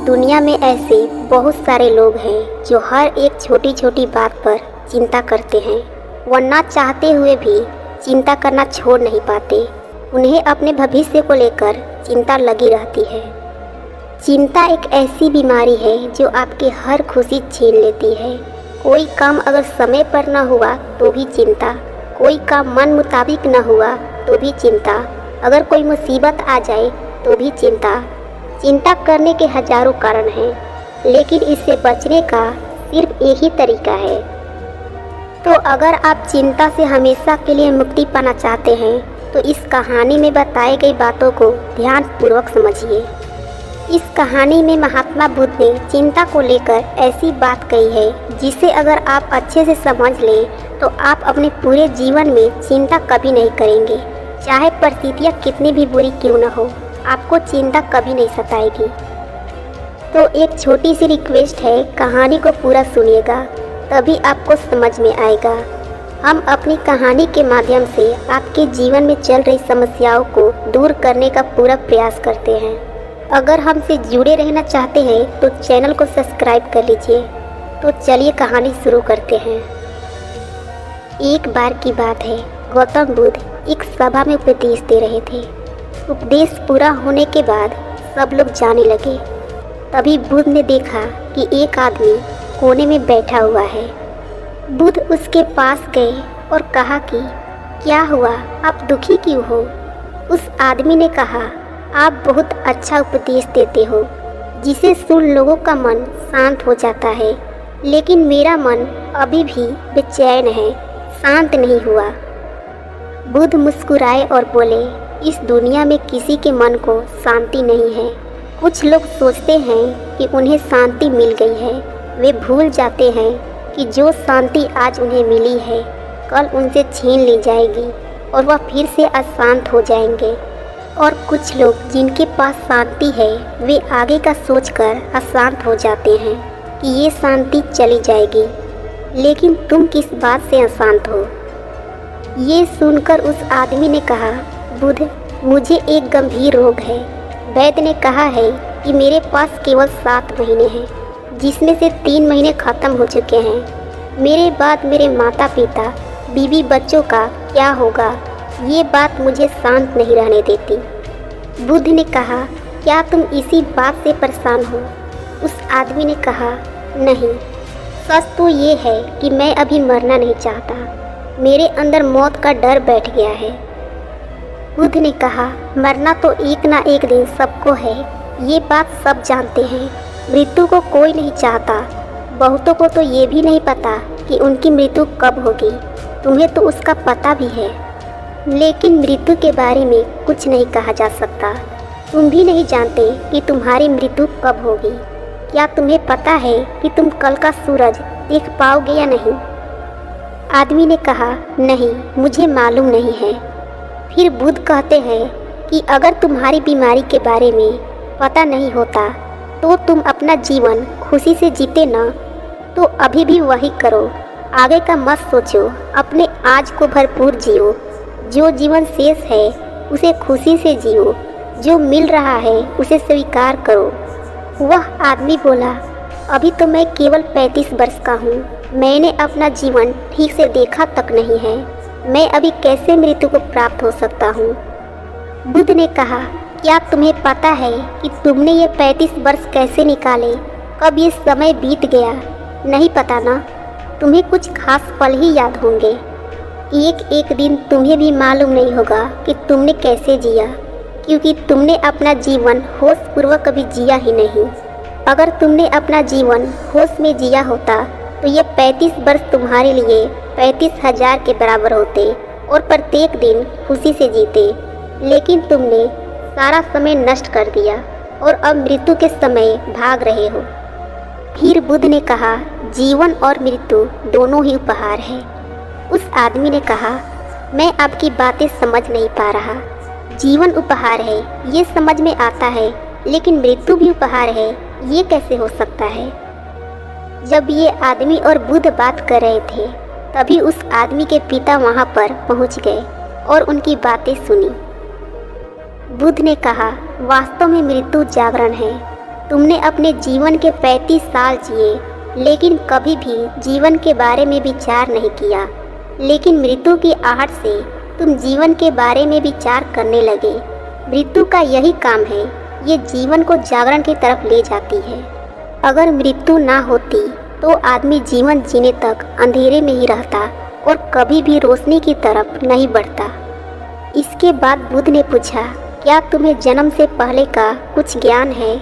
दुनिया में ऐसे बहुत सारे लोग हैं जो हर एक छोटी छोटी बात पर चिंता करते हैं, वरना चाहते हुए भी चिंता करना छोड़ नहीं पाते। उन्हें अपने भविष्य को लेकर चिंता लगी रहती है। चिंता एक ऐसी बीमारी है जो आपकी हर खुशी छीन लेती है। कोई काम अगर समय पर न हुआ तो भी चिंता, कोई काम मन मुताबिक न हुआ तो भी चिंता, अगर कोई मुसीबत आ जाए तो भी चिंता। चिंता करने के हजारों कारण हैं, लेकिन इससे बचने का सिर्फ एक ही तरीका है। तो अगर आप चिंता से हमेशा के लिए मुक्ति पाना चाहते हैं तो इस कहानी में बताई गई बातों को ध्यानपूर्वक समझिए। इस कहानी में महात्मा बुद्ध ने चिंता को लेकर ऐसी बात कही है जिसे अगर आप अच्छे से समझ लें तो आप अपने पूरे जीवन में चिंता कभी नहीं करेंगे। चाहे परिस्थितियाँ कितनी भी बुरी क्यों न हो, आपको चिंता कभी नहीं सताएगी। तो एक छोटी सी रिक्वेस्ट है, कहानी को पूरा सुनिएगा, तभी आपको समझ में आएगा। हम अपनी कहानी के माध्यम से आपके जीवन में चल रही समस्याओं को दूर करने का पूरा प्रयास करते हैं। अगर हमसे जुड़े रहना चाहते हैं तो चैनल को सब्सक्राइब कर लीजिए। तो चलिए कहानी शुरू करते हैं। एक बार की बात है, गौतम बुद्ध एक सभा में उपदेश दे रहे थे। उपदेश पूरा होने के बाद सब लोग जाने लगे। तभी बुद्ध ने देखा कि एक आदमी कोने में बैठा हुआ है। बुद्ध उसके पास गए और कहा कि क्या हुआ, आप दुखी क्यों हो? उस आदमी ने कहा, आप बहुत अच्छा उपदेश देते हो जिसे सुन लोगों का मन शांत हो जाता है, लेकिन मेरा मन अभी भी बेचैन है, शांत नहीं हुआ। बुद्ध मुस्कुराए और बोले, इस दुनिया में किसी के मन को शांति नहीं है। कुछ लोग सोचते हैं कि उन्हें शांति मिल गई है। वे भूल जाते हैं कि जो शांति आज उन्हें मिली है कल उनसे छीन ली जाएगी और वह फिर से अशांत हो जाएंगे। और कुछ लोग जिनके पास शांति है वे आगे का सोचकर अशांत हो जाते हैं कि ये शांति चली जाएगी। लेकिन तुम किस बात से अशांत हो? ये सुनकर उस आदमी ने कहा, बुद्ध, मुझे एक गंभीर रोग है। वैद्य ने कहा है कि मेरे पास केवल 7 महीने हैं, जिसमें से 3 महीने ख़त्म हो चुके हैं। मेरे बाद मेरे माता पिता, बीवी बच्चों का क्या होगा? ये बात मुझे शांत नहीं रहने देती। बुद्ध ने कहा, क्या तुम इसी बात से परेशान हो? उस आदमी ने कहा, नहीं, सच तो ये है कि मैं अभी मरना नहीं चाहता। मेरे अंदर मौत का डर बैठ गया है। बुद्ध ने कहा, मरना तो एक ना एक दिन सबको है, ये बात सब जानते हैं। मृत्यु को कोई नहीं चाहता। बहुतों को तो ये भी नहीं पता कि उनकी मृत्यु कब होगी। तुम्हें तो उसका पता भी है, लेकिन मृत्यु के बारे में कुछ नहीं कहा जा सकता। तुम भी नहीं जानते कि तुम्हारी मृत्यु कब होगी। क्या तुम्हें पता है कि तुम कल का सूरज देख पाओगे या नहीं? आदमी ने कहा, नहीं, मुझे मालूम नहीं है। फिर बुद्ध कहते हैं कि अगर तुम्हारी बीमारी के बारे में पता नहीं होता तो तुम अपना जीवन खुशी से जीते ना, तो अभी भी वही करो। आगे का मत सोचो, अपने आज को भरपूर जियो। जो जीवन शेष है उसे खुशी से जियो। जो मिल रहा है उसे स्वीकार करो। वह आदमी बोला, अभी तो मैं केवल 35 वर्ष का हूँ। मैंने अपना जीवन ठीक से देखा तक नहीं है। मैं अभी कैसे मृत्यु को प्राप्त हो सकता हूँ? बुद्ध ने कहा, क्या तुम्हें पता है कि तुमने ये 35 वर्ष कैसे निकाले? कब ये समय बीत गया? नहीं पता ना? तुम्हें कुछ खास पल ही याद होंगे। एक एक दिन तुम्हें भी मालूम नहीं होगा कि तुमने कैसे जिया, क्योंकि तुमने अपना जीवन होशपूर्वक कभी जिया ही नहीं। अगर तुमने अपना जीवन होश में जिया होता तो ये 35 वर्ष तुम्हारे लिए 35,000 के बराबर होते और प्रत्येक दिन खुशी से जीते। लेकिन तुमने सारा समय नष्ट कर दिया और अब मृत्यु के समय भाग रहे हो। फिर बुद्ध ने कहा, जीवन और मृत्यु दोनों ही उपहार है। उस आदमी ने कहा, मैं आपकी बातें समझ नहीं पा रहा। जीवन उपहार है ये समझ में आता है, लेकिन मृत्यु भी उपहार है, ये कैसे हो सकता है? जब ये आदमी और बुद्ध बात कर रहे थे तभी उस आदमी के पिता वहाँ पर पहुँच गए और उनकी बातें सुनी। बुद्ध ने कहा, वास्तव में मृत्यु जागरण है। तुमने अपने जीवन के 35 साल जिए, लेकिन कभी भी जीवन के बारे में विचार नहीं किया। लेकिन मृत्यु की आहट से तुम जीवन के बारे में विचार करने लगे। मृत्यु का यही काम है, ये जीवन को जागरण की तरफ ले जाती है। अगर मृत्यु ना होती तो आदमी जीवन जीने तक अंधेरे में ही रहता और कभी भी रोशनी की तरफ नहीं बढ़ता। इसके बाद बुद्ध ने पूछा, क्या तुम्हें जन्म से पहले का कुछ ज्ञान है?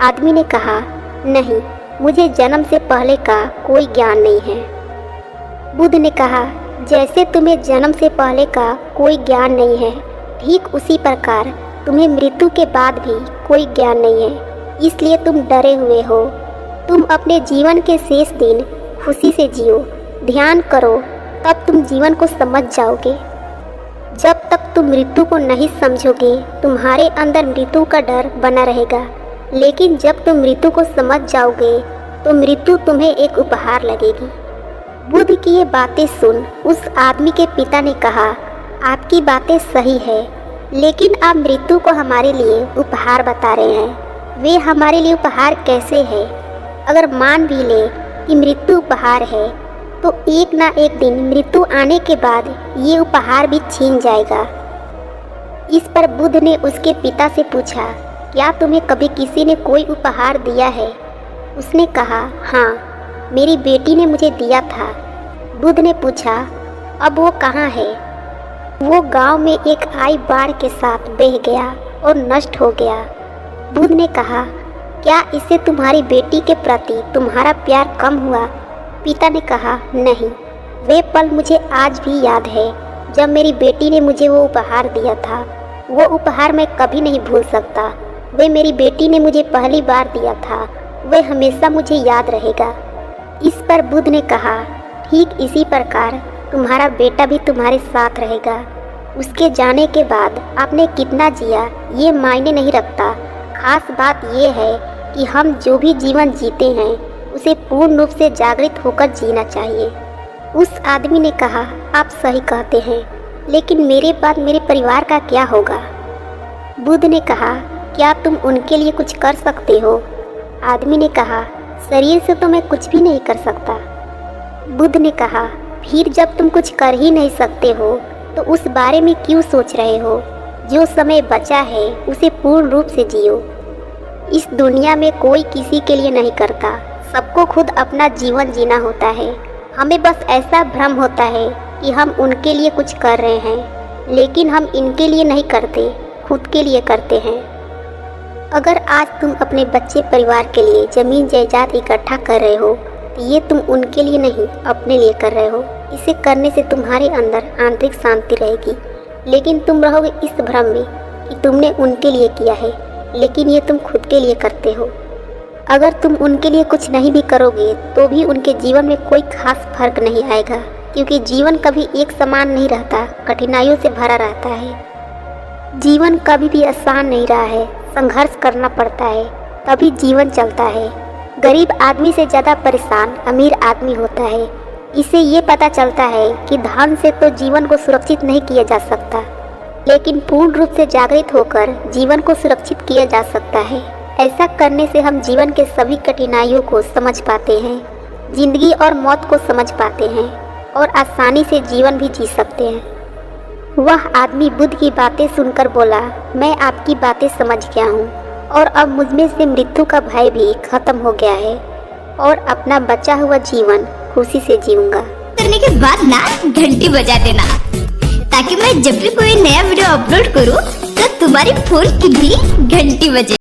आदमी ने कहा, नहीं, मुझे जन्म से पहले का कोई ज्ञान नहीं है। बुद्ध ने कहा, जैसे तुम्हें जन्म से पहले का कोई ज्ञान नहीं है, ठीक उसी प्रकार तुम्हें मृत्यु के बाद भी कोई ज्ञान नहीं है, इसलिए तुम डरे हुए हो। तुम अपने जीवन के शेष दिन खुशी से जियो, ध्यान करो, तब तुम जीवन को समझ जाओगे। जब तक तुम मृत्यु को नहीं समझोगे, तुम्हारे अंदर मृत्यु का डर बना रहेगा। लेकिन जब तुम मृत्यु को समझ जाओगे तो मृत्यु तुम्हें एक उपहार लगेगी। बुद्ध की ये बातें सुन उस आदमी के पिता ने कहा, आपकी बातें सही है, लेकिन आप मृत्यु को हमारे लिए उपहार बता रहे हैं। वे हमारे लिए उपहार कैसे है? अगर मान भी ले कि मृत्यु उपहार है, तो एक ना एक दिन मृत्यु आने के बाद ये उपहार भी छीन जाएगा। इस पर बुद्ध ने उसके पिता से पूछा, क्या तुम्हें कभी किसी ने कोई उपहार दिया है? उसने कहा, हाँ, मेरी बेटी ने मुझे दिया था। बुद्ध ने पूछा, अब वो कहाँ है? वो गांव में एक आई बाढ़ के साथ बह गया और नष्ट हो गया। बुद्ध ने कहा, क्या इससे तुम्हारी बेटी के प्रति तुम्हारा प्यार कम हुआ? पिता ने कहा, नहीं, वे पल मुझे आज भी याद है जब मेरी बेटी ने मुझे वो उपहार दिया था। वो उपहार मैं कभी नहीं भूल सकता। वे मेरी बेटी ने मुझे पहली बार दिया था, वे हमेशा मुझे याद रहेगा। इस पर बुद्ध ने कहा, ठीक इसी प्रकार तुम्हारा बेटा भी तुम्हारे साथ रहेगा। उसके जाने के बाद आपने कितना जिया ये मायने नहीं रखता। खास बात ये है कि हम जो भी जीवन जीते हैं उसे पूर्ण रूप से जागृत होकर जीना चाहिए। उस आदमी ने कहा, आप सही कहते हैं, लेकिन मेरे बाद मेरे परिवार का क्या होगा? बुद्ध ने कहा, क्या तुम उनके लिए कुछ कर सकते हो? आदमी ने कहा, शरीर से तो मैं कुछ भी नहीं कर सकता। बुद्ध ने कहा, फिर जब तुम कुछ कर ही नहीं सकते हो तो उस बारे में क्यों सोच रहे हो? जो समय बचा है उसे पूर्ण रूप से जियो। इस दुनिया में कोई किसी के लिए नहीं करता, सबको खुद अपना जीवन जीना होता है। हमें बस ऐसा भ्रम होता है कि हम उनके लिए कुछ कर रहे हैं, लेकिन हम इनके लिए नहीं करते, खुद के लिए करते हैं। अगर आज तुम अपने बच्चे परिवार के लिए ज़मीन जायदाद इकट्ठा कर रहे हो तो ये तुम उनके लिए नहीं, अपने लिए कर रहे हो। इसे करने से तुम्हारे अंदर आंतरिक शांति रहेगी, लेकिन तुम रहोगे इस भ्रम में कि तुमने उनके लिए किया है, लेकिन ये तुम खुद के लिए करते हो। अगर तुम उनके लिए कुछ नहीं भी करोगे तो भी उनके जीवन में कोई खास फर्क नहीं आएगा, क्योंकि जीवन कभी एक समान नहीं रहता, कठिनाइयों से भरा रहता है। जीवन कभी भी आसान नहीं रहा है, संघर्ष करना पड़ता है, तभी जीवन चलता है। गरीब आदमी से ज़्यादा परेशान अमीर आदमी होता है। इससे ये पता चलता है कि धन से तो जीवन को सुरक्षित नहीं किया जा सकता, लेकिन पूर्ण रूप से जागृत होकर जीवन को सुरक्षित किया जा सकता है। ऐसा करने से हम जीवन के सभी कठिनाइयों को समझ पाते हैं, जिंदगी और मौत को समझ पाते हैं और आसानी से जीवन भी जी सकते हैं। वह आदमी बुद्ध की बातें सुनकर बोला, मैं आपकी बातें समझ गया हूँ और अब मुझमें से मृत्यु का भय भी खत्म हो गया है और अपना बचा हुआ जीवन खुशी से जीऊंगा। करने के बाद ना घंटी बजा देना, ताकि मैं जब भी कोई नया वीडियो अपलोड करूँ तो तुम्हारी फोन की भी घंटी बजे।